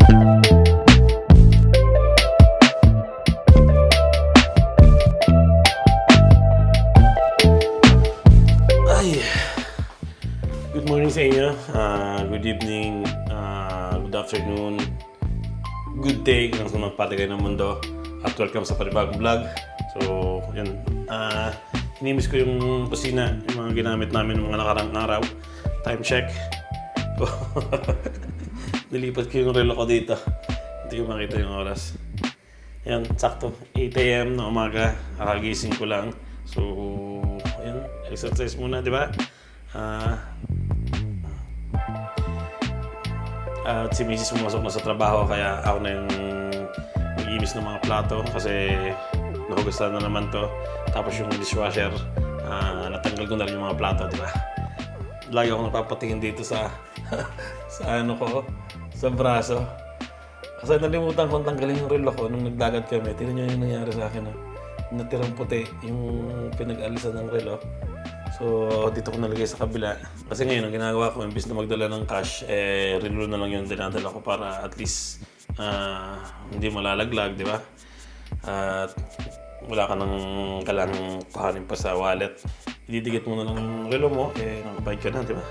Ay, good morning sa inyo. Good evening, good afternoon, good day kung saan magpatigay ng mundo. At welcome sa panibagong vlog. So, yun. Inimiss ko yung kusina, yung mga ginamit namin ng mga nakarang araw. Time check. Nilipat ko yung relo ko dito. Hindi ko makita yung oras. Yan, sakto. 8 a.m. na umaga. Kakagising ko lang. So, ayan. Exercise muna, di ba? At si Mrs. pumasok na sa trabaho, kaya ako na yung nag-iimis ng mga plato kasi nahugasan na naman to. Tapos yung dishwasher, natanggal ko na rin yung mga plato, di ba? Lagi ako napapatingin dito sa sa ano ko, sa braso. Kasi nalimutan kong tanggalin yung relo ko nung nagdagat kami. Tingnan nyo yung nangyari sa akin. Natirang puti yung pinag-alisan ng relo. So, dito ko nalagay sa kabila. Kasi ngayon, ang ginagawa ko, imbis na magdala ng cash, relo na lang yung dinadala ko para at least hindi malalaglag, di ba? At wala ka nang kailangang kuhanin pa sa wallet. Ididikit mo na lang yung relo mo, nakabayad ka na, di ba?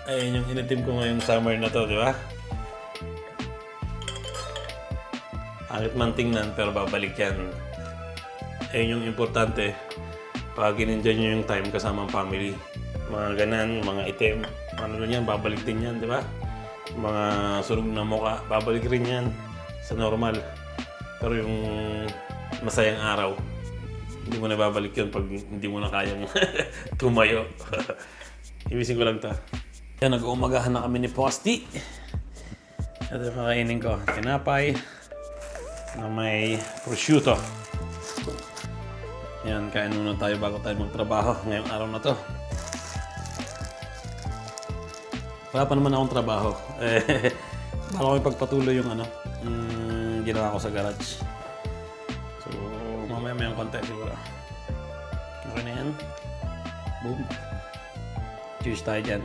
Ayun yung initim ko ngayong summer na to, di ba? Angit man tingnan, pero babalik yan. Ayun yung importante. Pag in-enjoy nyo yung time kasama ang family, mga ganan, mga itim, ano rin yan, babalik din yan, di ba? Mga sunog na mukha, babalik rin yan sa normal. Pero yung masayang araw, hindi mo na babalik yun pag hindi mo na kayang tumayo. Imising ko lang ta. Yan, nag-uumagahan na kami ni Posty. Ito yung kakainin ko, tinapay na may prosciutto. Yan, kain muna tayo bago tayo magtrabaho ngayong araw na to. Wala pa naman akong trabaho. Baka ko ipagpatuloy yung ginawa ko sa garage. So, mamaya-maya ang konti siguro. Okay na yan. Boom. Cheers tayo dyan.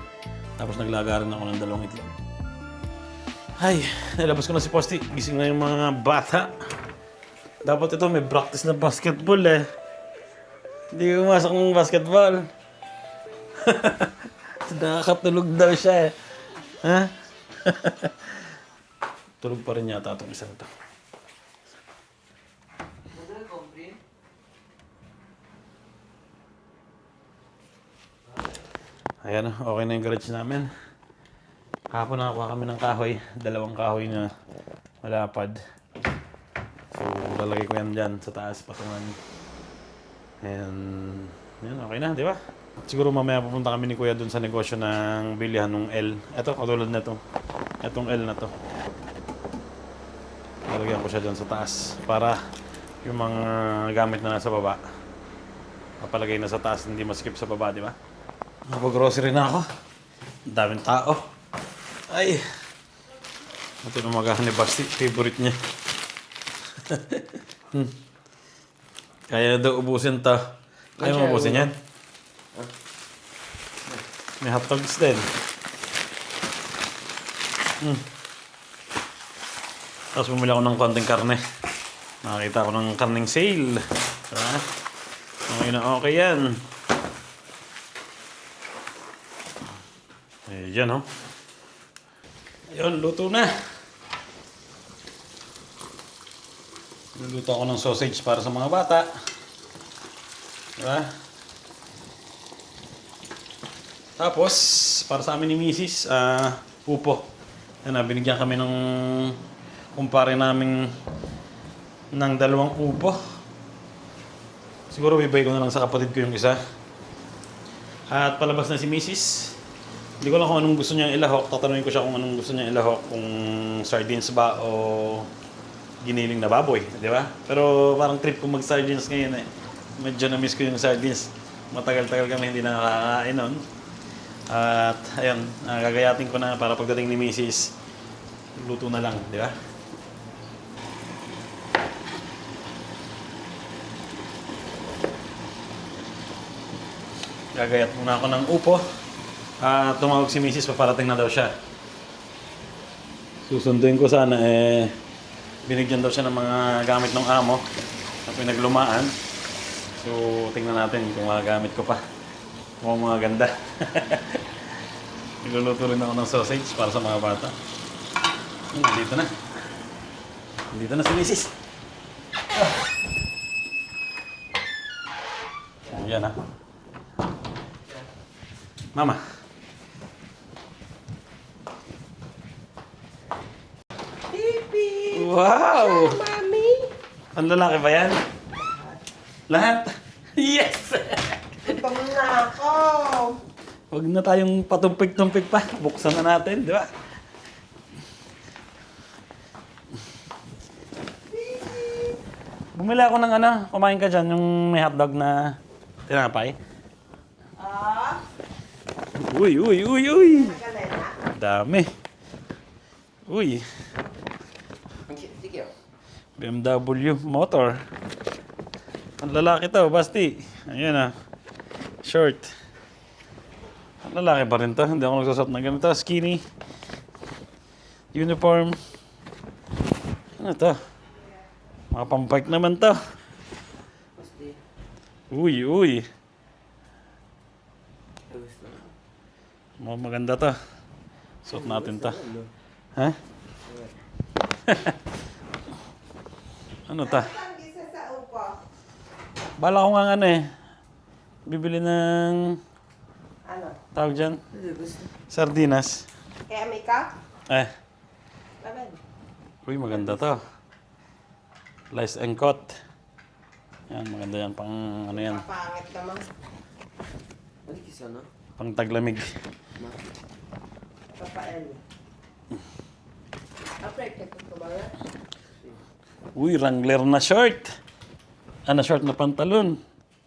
Tapos naglagaran ako ng 2 itlog. Ay, nilabas ko na si Posty. Gising na yung mga bata. Dapat ito may practice na basketball eh. Hindi ko pumasok ng basketball. Nakakatulog daw siya eh. Ha? Tulog pa rin yata itong isang to. Ayan, okay na yung garage namin. Kahapon nakakuha kami ng kahoy. 2 kahoy na malapad. So, lalagay ko yan dyan sa taas, patungan. And, yan, okay na, di ba? Siguro mamaya pupunta kami ni Kuya dun sa negosyo ng bilihan ng L. Ito, katulad na ito. Itong L na to. Lalagyan ko siya dyan sa taas para yung mga gamit na nasa baba papalagay na sa taas, hindi maskip sa baba, di ba? Napag-grocery na ako. Ang daming tao. Ay! Ito yung umagahan ni Basti. Favorite niya. Kaya na daw ubusin to. Kaya mo ubusin yan? May hotdogs din. Tapos bumili ako ng konting karne. Nakakita ko ng karning sale. Diba? Okay na okay yan. Ayan o. Ayun, luto na. Nuluto ako ng sausage para sa mga bata. Diba? Tapos, para sa amin ni Mrs. Upo. Yan, binigyan kami ng kumpare namin ng 2 upo. Siguro bibigay ko na lang sa kapatid ko yung isa. At palabas na si Mrs. Hindi ko lang kung anong gusto niya ilahok. Tatanungin ko siya kung anong gusto niya ilahok. Kung sardines ba o giniling na baboy, di ba? Pero parang trip ko mag-sardines ngayon eh. Medyo na-miss ko yung sardines. Matagal-tagal kami hindi nakakain nun. At ayun, gagayatin ko na para pagdating ni Mrs. Luto na lang, di ba? Gagayat muna ako ng upo. Tumawag si Mrs. Paparating na daw siya. Susunduin ko sana binigyan daw siya ng mga gamit ng amo na pinaglumaan. So, tingnan natin kung magagamit ko pa. Mukhang mga ganda. Niluluto rin ako ng sausage para sa mga bata. Dito na. Dito na si Mrs. Ayan ha. Mama. Pipi! Wow! Mami! Ang lalaki ba yan? Lahat? Yes! Ito na ako! Huwag na tayong patumpik-tumpik pa. Buksan na natin, di ba? Bumili ako ng ano, kumain ka dyan, yung may hotdog na tinapay. Ah? Uy, uy, uy, uy! Magalena? Dami. Uy, Sige. BMW motor. Ang lalaki to, Basti. Ayan ah. Short. Ang lalaki pa rin to. Hindi ako nagsusot ng ganito. Skinny. Uniform. Ano to? Mga pampike naman to. Uy, uy. Maganda to. Suot natin to. Ha? Ano ta? Ang isa sa upo. Bala ko nga ano bibili ng Ano? tawag dyan? Sardinas. Kaya may ka? Laban. Uy, maganda to. Lice and cut. Yan, maganda yan. Pang ano yan. Papangit naman. Pang taglamig. Papael. Apre, ko ba nga? Uy, Wrangler na short. Na short na pantalon.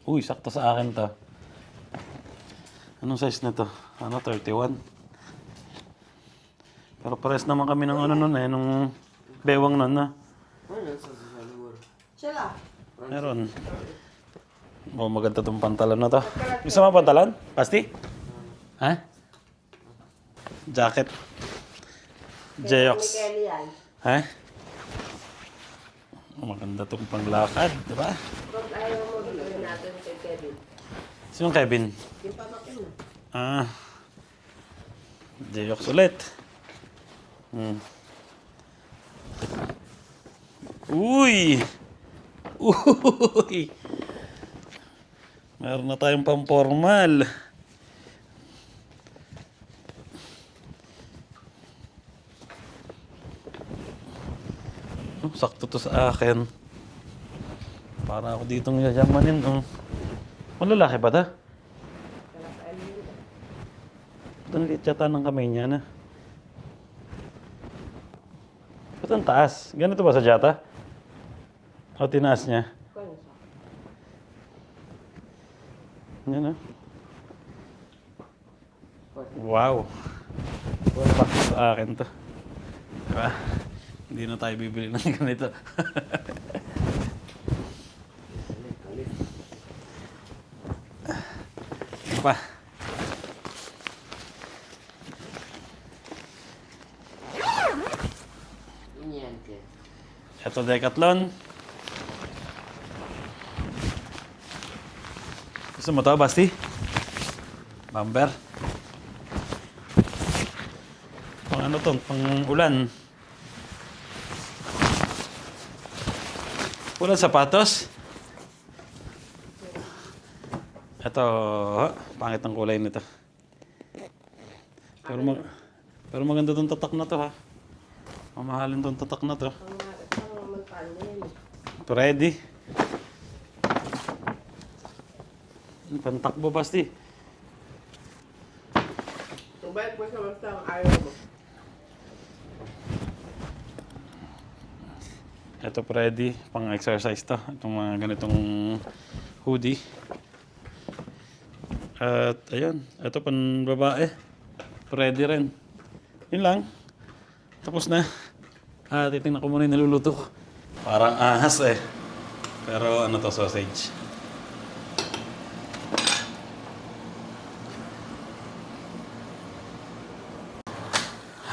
Uy, sakto sa akin to. Anong size na to? 31. Pero pares naman kami ng ano nun nung bewang nun na. Sila. Meron. Oh, maganda tong pantalon na to. Gusto mo pantalon? Pasti? Ha? Jacket. Jeox. Kelly yan. Ha? Oh, maganda tong panglakad, di ba? Kung ayaw mo, gawin natin kay Kevin. Sinong Kevin? Yung pamakin mo. Ah. Jeox ulit. Uy! Uy! Meron na tayong pampormal. Sakto to sa akin. Para ako ditong yayamanin. Malalaki ba ta? Ang liit yata ng kamay niya na. Ba't ang taas? Ganito ba sa jata? O tinaas niya? Yan na. Wow. Pakto sa akin to. Diba? Hindi na tayo bibili ng ganito. Ano pa? Ito Decathlon. Gusto mo to, Basti? Bumper. Pang ano to? Pang ulan. Ulan sapatos. Ito, pangit ang kulay nito. Pero maganda tong tatak na to ha. Mamahalin tong tatak na to. Ready? Pantakbo, Basti. Tubay mo sa basta ang ayaw mo. Ito ready, pang exercise to. Itong mga ganitong hoodie. At ayun, ito pang babae. Ready rin. Yun lang. Tapos na. Titingnan ko muna yung naluluto ko. Parang ahas Pero ano to, sausage.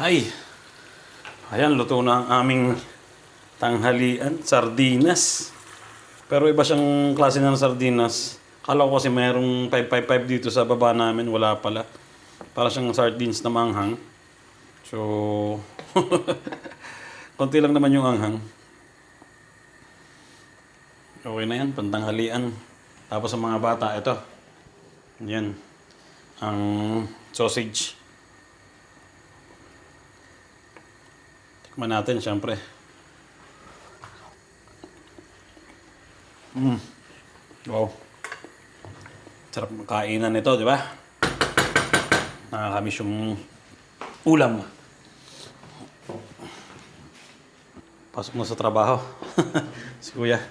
Hi! Ayan, luto na ang aming tanghalian. Sardinas. Pero iba siyang klase ng sardinas. Kala ko kasi mayroong 555 dito sa baba namin. Wala pala. Para siyang sardines na manghang. So, konti lang naman yung anghang. Okay na yan, pantanghalian. Tapos sa mga bata, ito. Yan. Ang sausage. Tikman natin, syempre. Wow. Sarap kainan nito, di ba? Nakakamiss yung ulam. Pasok na sa trabaho. Si Kuya.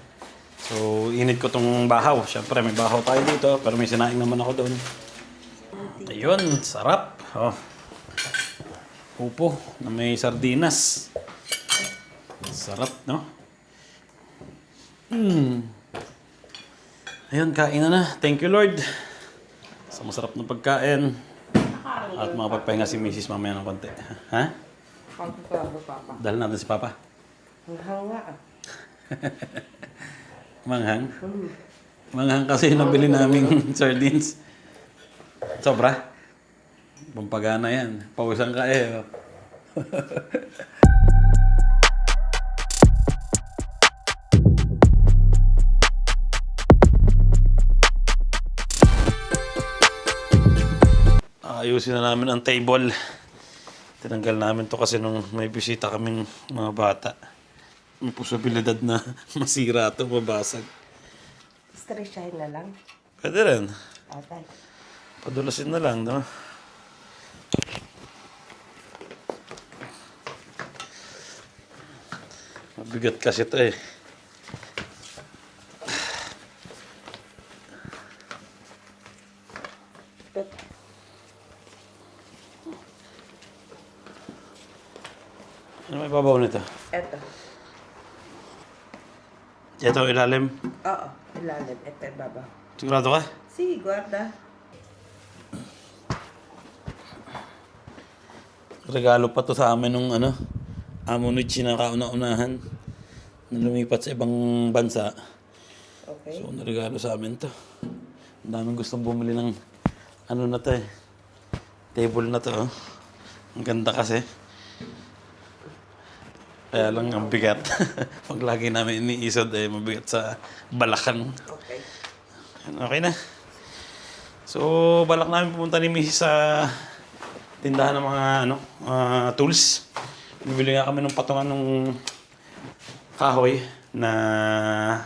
So, init ko tong bahaw. Siyempre, may bahaw tayo dito. Pero may sinaing naman ako doon. Ayun, sarap. Oh. Upo na may sardinas. Sarap, no? Ayun, kain na. Thank you, Lord. Sa masarap na pagkain. At makapagpahinga si Mrs. mamaya ng konti. Ha? Papa. Dahil natin si Papa. Ang hanga. Manghang? Manghang kasi nabili naming sardines. Sobra? Pampagana yan. Pawisan ka eh. Ayusin na namin ang table. Tinanggal namin to kasi nung may bisita kaming mga bata. May posibilidad na masira to, mabasag. Stretchahin na lang. Pwede rin. Atay. Padulasin na lang, no? Mabigat kasi ito eh. Ano may babaw nito? Eto. Ito ilalim. Oo. Ilalim. Eto yung baba. Sigurado ka? Si, guarda. Regalo pa to sa amin nung amo ni China kauna-unahan na lumipat sa ibang bansa. Okay. So, naregalo sa amin to. Ang daming gustong bumili ng na to eh. Table na to. Oh. Ang ganda kasi. Kaya lang ang bigat. Pag lagi namin iniisod eh, mabigat sa balakan. Okay. Okay na. So, balak namin pumunta ni Mrs. sa tindahan ng mga tools. Bibili nga kami ng patungan ng kahoy na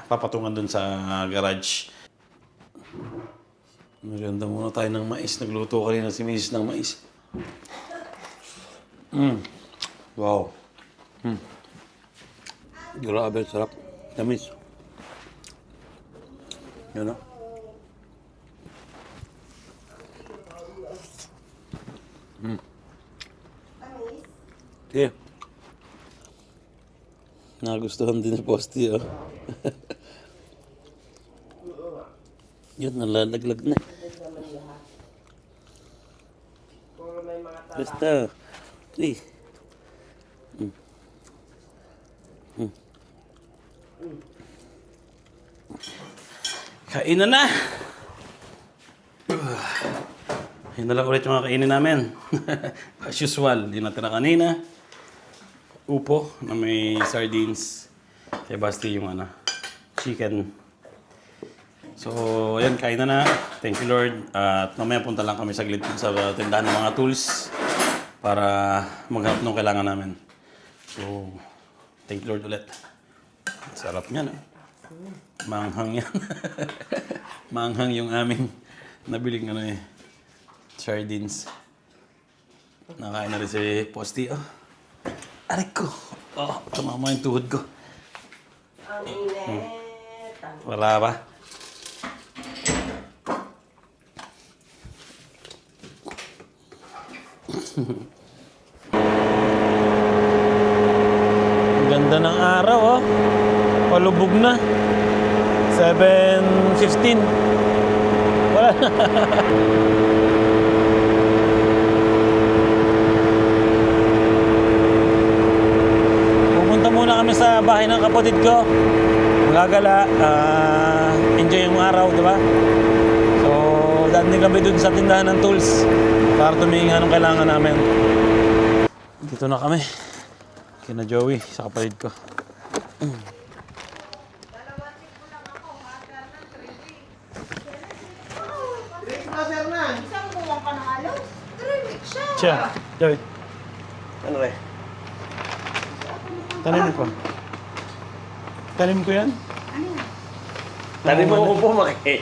papatungan dun sa garage. Maganda muna tayo ng mais. Nagluto kanina si Mrs. ng mais. Wow. Grabe, sarap. Tamis. Yan o. Yeah. Nagustuhan din ni Posty, oh. Yun, nalalaglag na. Puro may mga tala. Basta. Okay. Kain na! Yun na lang ulit yung mga kainin namin. As usual, yung natira kanina. Upo na may sardines. Kaya basti yung chicken. So, ayan, kain na. Thank you, Lord. At mamaya punta lang kami saglit sa tindahan ng mga tools para maghanap ng kailangan namin. So, thank you, Lord, ulit. Sarap niyan, Manghang yan. Manghang yung aming nabiling sardines. Nakain na rin si Posty, Aray ko. Tumama yung tuhod ko. Ang init. Wala ba? Ang ganda ng araw, palubog na. 7:15. Wala na. kami sa bahay ng kapatid ko. Magagala, enjoy yung araw, di ba? So, daan din kami dun sa tindahan ng tools para tumingin anong kailangan namin. Dito na kami. Kina Joey, sa kapatid ko. Isang buwang ka na alo. Trilik siya. Siya, Joey. Ano re? Tanim ko. Tanim ko yan? Tari mo ko pumaki.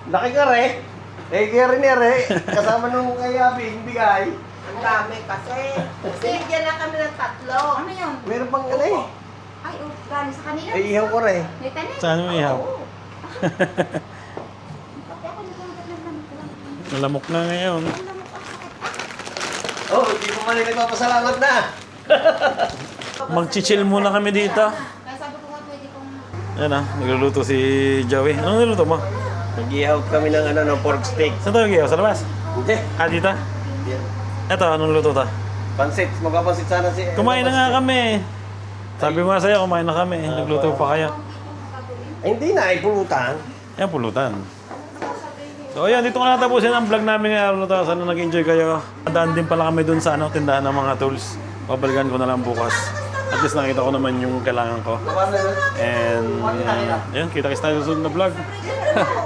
Laki ka re. Eh, kaya rin re. Kasama nung kay Abi, yung bigay. Ang dami kasi. Binigyan na kami ng 3. Ano yun? Meron pang ano eh. Ay, galing sa kanila. Ay, ihaw ko re. May tanim. Saan mo ihaw? Pati ako naglalamig. Nalamok na ngayon. Oh, hindi mo man nagpapasalamat na. Mag-chill muna kami dito. Kaya sabi ko nga pwede kong... Yan ah, nagluluto si Joey. Anong niluto mo? Nag-ihaw kami ng ano, pork steak. Saan tayo nag-ihaw? Sa labas? Hindi. Ah, dito? Eto, anong luto ta? Pansit. Magpapansit sana si... Kumain na nga kami. Sabi mo nga sa'yo, kumain na kami. Nagluto pa kayo. Ay, hindi na. Ay, pulutan. Yan, pulutan. So, ayan, dito ko na natapusin ang vlog namin ngayon. Sana nag-enjoy kayo. Daan din pala kami dun sa tindahan ng mga tools. Babalikan ko na lang bukas. At least nakita ko naman yung kailangan ko. And, yun, kita-kits tayo sa susunod na vlog.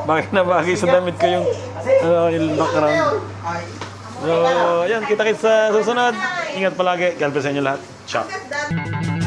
Bagay na bagay sa damit ko yung background. So, ayan, kita-kits sa susunod. Ingat palagi. God bless sa inyo lahat. Ciao.